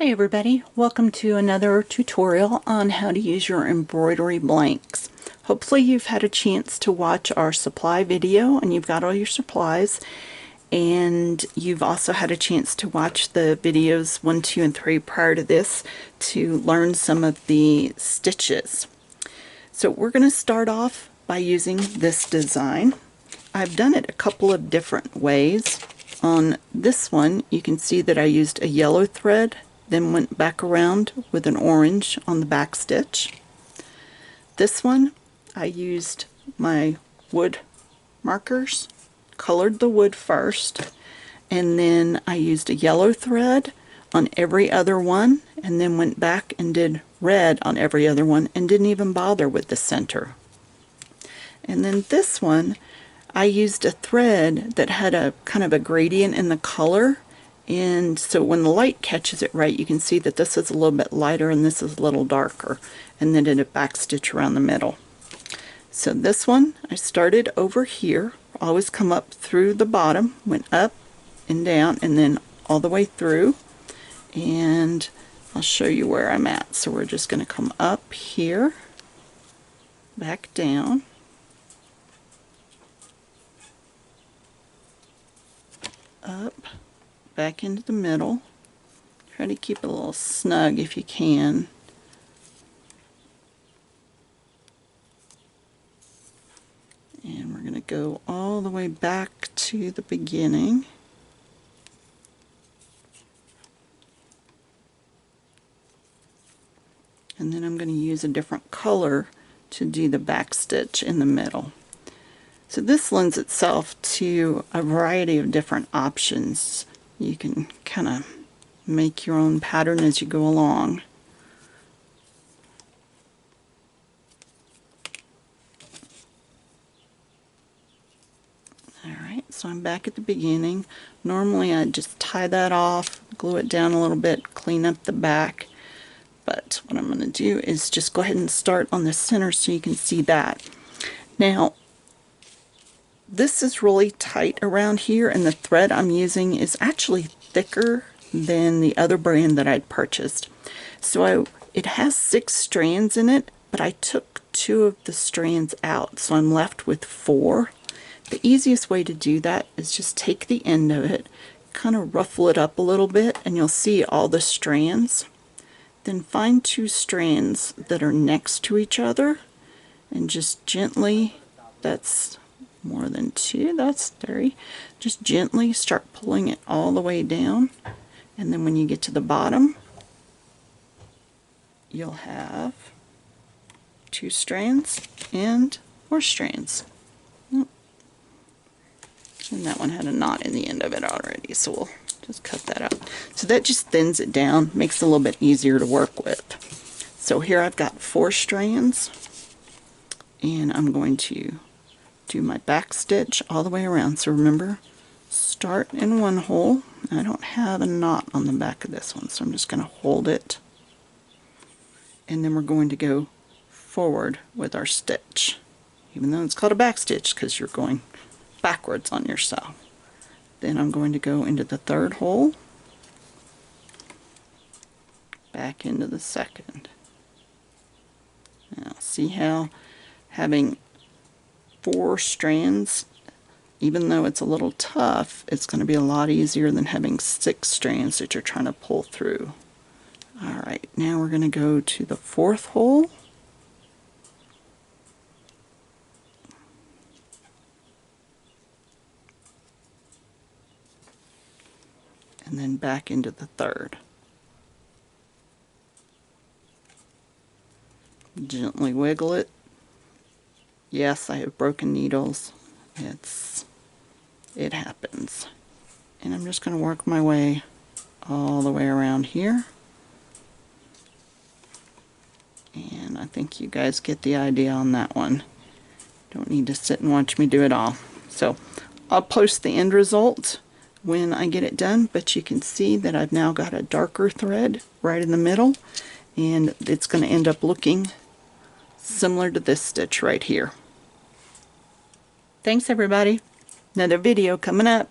Hey everybody, welcome to another tutorial on how to use your embroidery blanks. Hopefully you've had a chance to watch our supply video and you've got all your supplies, and you've also had a chance to watch the videos 1, 2, and 3 prior to this to learn some of the stitches. So we're going to start off by using this design. I've done it a couple of different ways. On this one you can see that I used a yellow thread, then went back around with an orange on the back stitch. This one I used my wood markers, colored the wood first, and then I used a yellow thread on every other one, and then went back and did red on every other one and didn't even bother with the center. And then this one I used a thread that had a kind of a gradient in the color, and so when the light catches it right, you can see that this is a little bit lighter and this is a little darker, and then did a back stitch around the middle. So this one I started over here, always come up through the bottom, went up and down and then all the way through, and I'll show you where I'm at. So we're just going to come up here, back down, up, back into the middle. Try to keep it a little snug if you can. And we're going to go all the way back to the beginning. And then I'm going to use a different color to do the back stitch in the middle. So this lends itself to a variety of different options. You can kind of make your own pattern as you go along. Alright, so I'm back at the beginning. Normally I'd just tie that off, glue it down a little bit, clean up the back. But what I'm going to do is just go ahead and start on the center so you can see that. Now, this is really tight around here, and the thread I'm using is actually thicker than the other brand that I'd purchased. So it has 6 strands in it, but I took 2 of the strands out, so I'm left with 4. The easiest way to do that is just take the end of it, kind of ruffle it up a little bit, and you'll see all the strands. Then find 2 strands that are next to each other and just gently, that's more than 2, that's 3, just gently start pulling it all the way down, and then when you get to the bottom you'll have 2 strands and 4 strands. And that one had a knot in the end of it already, so we'll just cut that out. So that just thins it down, makes it a little bit easier to work with. So here I've got 4 strands, and I'm going to do my back stitch all the way around. So remember, start in one hole. I don't have a knot on the back of this one, so I'm just going to hold it, and then we're going to go forward with our stitch, even though it's called a back stitch because you're going backwards on yourself. Then I'm going to go into the 3rd hole, back into the 2nd. Now see how having 4 strands, even though it's a little tough, it's going to be a lot easier than having 6 strands that you're trying to pull through. Alright, now we're going to go to the 4th hole, and then back into the 3rd. Gently wiggle it. Yes, I have broken needles. It happens. And I'm just going to work my way all the way around here. And I think you guys get the idea on that one. Don't need to sit and watch me do it all. So I'll post the end result when I get it done, but you can see that I've now got a darker thread right in the middle, and it's going to end up looking similar to this stitch right here. Thanks everybody. Another video coming up.